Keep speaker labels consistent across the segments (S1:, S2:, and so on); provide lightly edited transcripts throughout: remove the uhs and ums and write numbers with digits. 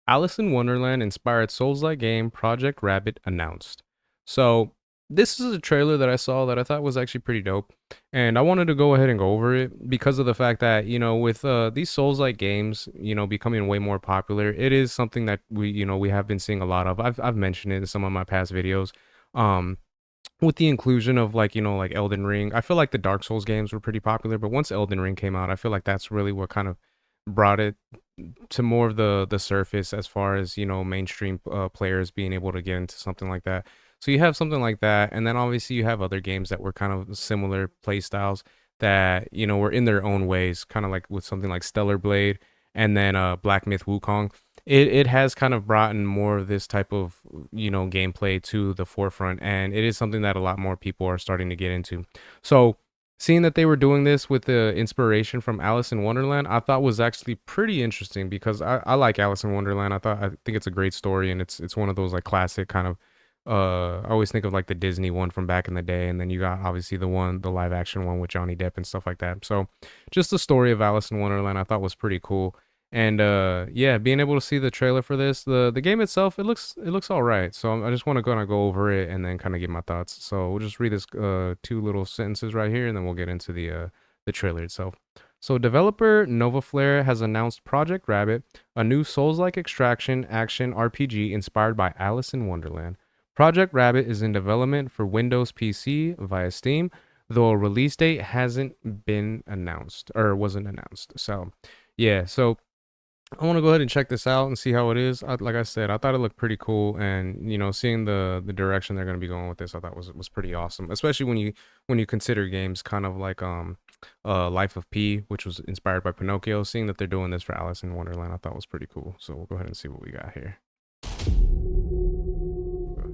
S1: Alice in Wonderland inspired Souls-like game Project Rabbit announced. So this is a trailer that I saw that I thought was actually pretty dope, and I wanted to go ahead and go over it because of the fact that with these Souls-like games, becoming way more popular, it is something that we have been seeing a lot of. I've mentioned it in some of my past videos. Um, with the inclusion of like Elden Ring, I feel like the Dark Souls games were pretty popular, but once Elden Ring came out, I feel like that's really what kind of brought it to more of the surface as far as mainstream players being able to get into something like that. So you have something like that, and then obviously you have other games that were kind of similar play styles that were in their own ways, kind of like with something like Stellar Blade, and then Black Myth Wukong. It has kind of brought in more of this type of gameplay to the forefront, and it is something that a lot more people are starting to get into. So seeing that they were doing this with the inspiration from Alice in Wonderland, I thought was actually pretty interesting because I like Alice in Wonderland. I think it's a great story, and it's one of those like classic kind of I always think of like the Disney one from back in the day, and then you got obviously the live action one with Johnny Depp and stuff like that. So just the story of Alice in Wonderland I thought was pretty cool. And yeah, being able to see the trailer for this, the game itself, it looks all right. So I just want to kind of go over it and then kind of give my thoughts. So we'll just read this two little sentences right here, and then we'll get into the trailer itself. So developer Nova Flare has announced Project Rabbit, a new Souls-like extraction action RPG inspired by Alice in Wonderland. Project Rabbit is in development for Windows PC via Steam, though a release date hasn't been announced or wasn't announced. So yeah, so I want to go ahead and check this out and see how it is. Like I said, I thought it looked pretty cool, and seeing the direction they're going to be going with this, I thought was pretty awesome. Especially when you consider games kind of like Life of P, which was inspired by Pinocchio. Seeing that they're doing this for Alice in Wonderland, I thought was pretty cool. So we'll go ahead and see what we got here. Go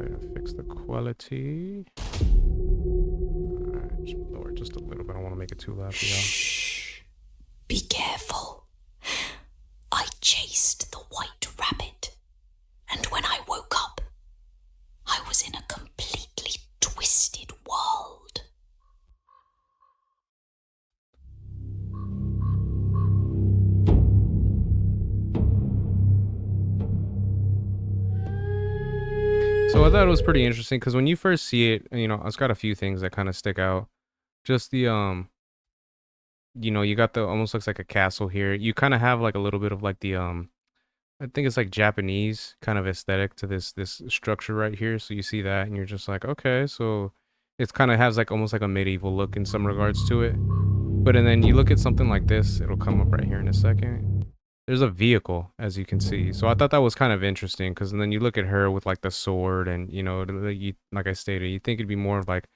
S1: ahead and fix the quality. All right, just lower it just a little bit. I don't want to make it too loud for y'all.
S2: Shh. Be careful. I chased the white rabbit, and when I woke up, I was in a completely twisted world.
S1: So I thought it was pretty interesting because when you first see it, it's got a few things that kind of stick out. Just the you got the almost looks like a castle here. You kind of have like a little bit of like the I think it's like Japanese kind of aesthetic to this structure right here. So you see that and you're just like, okay, so it kind of has like almost like a medieval look in some regards to it. But and then you look at something like this, it'll come up right here in a second. There's a vehicle, as you can see. So I thought that was kind of interesting because then you look at her with like the sword, and like I stated, you think it'd be more of like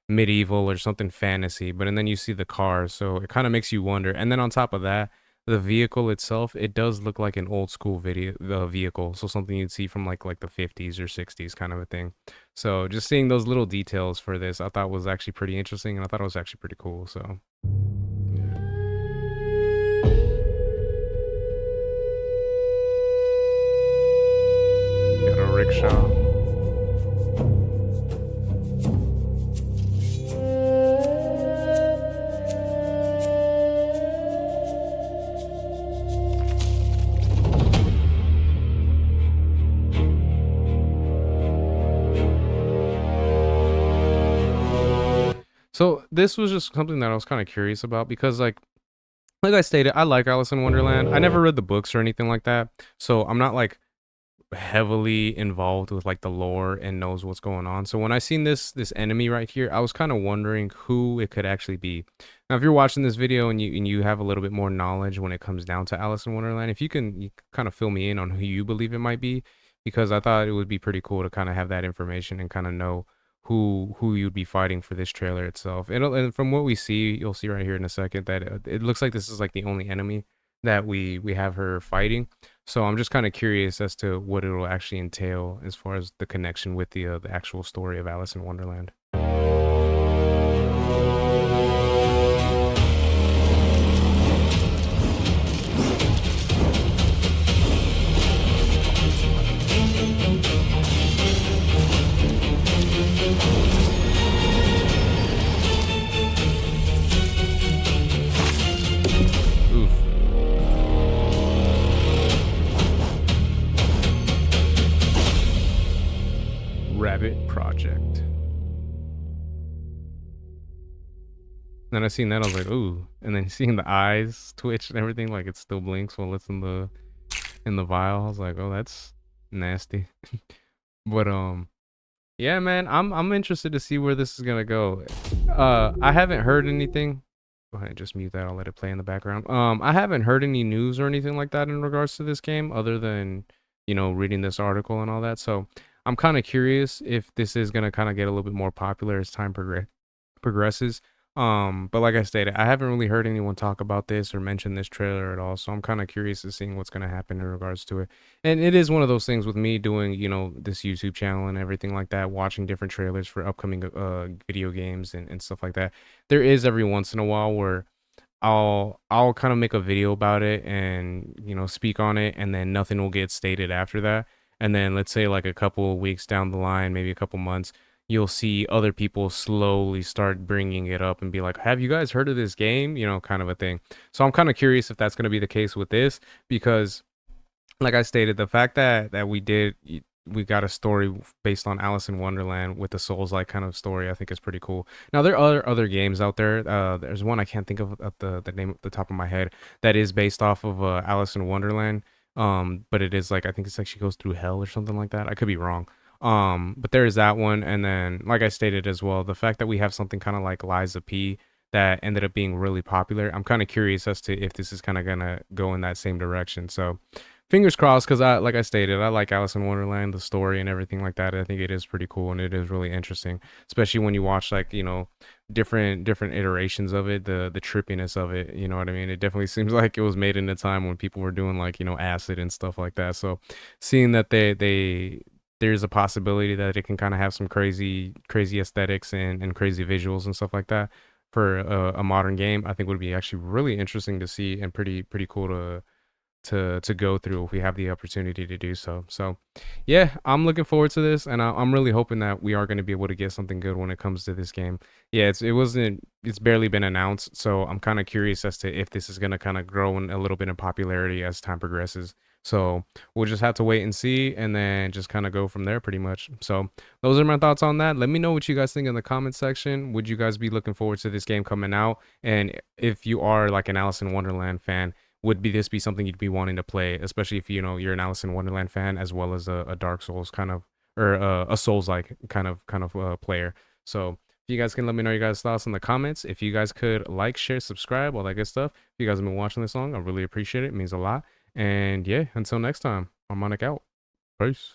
S1: medieval or something fantasy, but and then you see the car, so it kind of makes you wonder. And then on top of that, the vehicle itself, it does look like an old school vehicle, so something you'd see from like the 50s or 60s kind of a thing. So just seeing those little details for this, I thought was actually pretty interesting, and I thought it was actually pretty cool. So yeah. Got a rickshaw. So this was just something that I was kind of curious about because like I stated, I like Alice in Wonderland. I never read the books or anything like that, so I'm not like heavily involved with like the lore and knows what's going on. So when I seen this enemy right here, I was kind of wondering who it could actually be. Now, if you're watching this video and you have a little bit more knowledge when it comes down to Alice in Wonderland, if you kind of fill me in on who you believe it might be, because I thought it would be pretty cool to kind of have that information and kind of know who you'd be fighting for this trailer itself. And from what we see, you'll see right here in a second that it looks like this is like the only enemy that we have her fighting. So I'm just kind of curious as to what it'll actually entail as far as the connection with the actual story of Alice in Wonderland. Oof. project. Then I seen that, I was like, ooh. And then seeing the eyes twitch and everything, like it still blinks while it's in the vial. I was like, oh, that's nasty. But yeah, man, I'm interested to see where this is gonna go. I haven't heard anything. Go ahead and just mute that. I'll let it play in the background. I haven't heard any news or anything like that in regards to this game, other than reading this article and all that. So I'm kind of curious if this is gonna kind of get a little bit more popular as time progresses. But like I stated, I haven't really heard anyone talk about this or mention this trailer at all. So I'm kind of curious to seeing what's gonna happen in regards to it. And it is one of those things with me doing, this YouTube channel and everything like that, watching different trailers for upcoming video games and stuff like that. There is every once in a while where I'll kind of make a video about it and speak on it, and then nothing will get stated after that. And then let's say like a couple of weeks down the line, maybe a couple months, you'll see other people slowly start bringing it up and be like, have you guys heard of this game, kind of a thing. So I'm kind of curious if that's going to be the case with this, because like I stated, the fact that we got a story based on Alice in Wonderland with the Souls-like kind of story, I think is pretty cool. Now there are other games out there. There's one I can't think of at the name at the top of my head that is based off of Alice in Wonderland. But it is like, I think it's like she goes through hell or something like that. I could be wrong. But there is that one, and then like I stated as well, the fact that we have something kind of like Liza P that ended up being really popular. I'm kind of curious as to if this is kind of gonna go in that same direction. So fingers crossed, because like I stated, I like Alice in Wonderland, the story and everything like that. I think it is pretty cool and it is really interesting, especially when you watch like different iterations of it, the trippiness of it. You know what I mean? It definitely seems like it was made in a time when people were doing like acid and stuff like that. So seeing that there's a possibility that it can kind of have some crazy aesthetics and crazy visuals and stuff like that for a modern game, I think would be actually really interesting to see and pretty cool to go through if we have the opportunity to do so. So yeah, I'm looking forward to this, and I'm really hoping that we are going to be able to get something good when it comes to this game. Yeah, it's barely been announced, so I'm kind of curious as to if this is going to kind of grow in a little bit in popularity as time progresses. So we'll just have to wait and see, and then just kind of go from there pretty much. So those are my thoughts on that. Let me know what you guys think in the comment section. Would you guys be looking forward to this game coming out? And if you are like an Alice in Wonderland fan, would be this be something you'd be wanting to play, especially if you're an Alice in Wonderland fan as well as a Dark Souls kind of, or a Souls like kind of player. So if you guys can let me know your guys' thoughts in the comments. If you guys could like, share, subscribe, all that good stuff. If you guys have been watching this long, I really appreciate it. It means a lot. And yeah, until next time, Harmonic out. Peace.